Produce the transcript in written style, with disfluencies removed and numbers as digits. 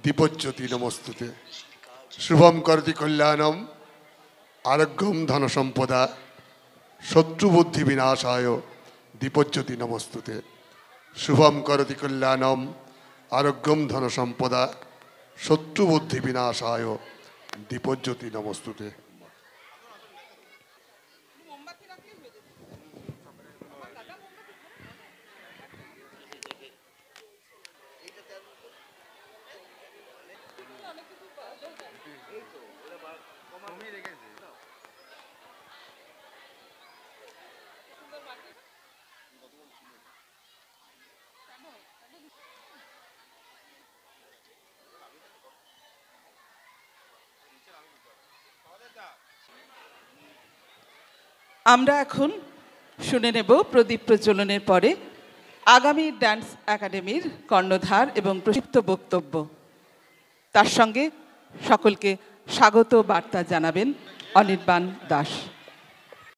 দীপজ্যোতি নমস্তুতে। শুভম করতি কল্যাণম আরোগ্যম ধন সম্পদা শত্রুবুদ্ধি বিনাশায় দীপজ্যোতি নমস্তুতে। শুভম করতি কল্যাণম আরোগ্যম ধন সম্পদা শত্রুবুদ্ধি বিনাশায় দীপজ্যোতি নমস্তুতে। আমরা এখন শুনে নেব প্রদীপ প্রজ্বলনের পরে আগামী ডান্স একাডেমির কর্ণধার এবং প্রক্ষিপ্ত বক্তব্য। তার সঙ্গে সকলকে স্বাগত বার্তা জানাবেন অনির্বাণ দাস।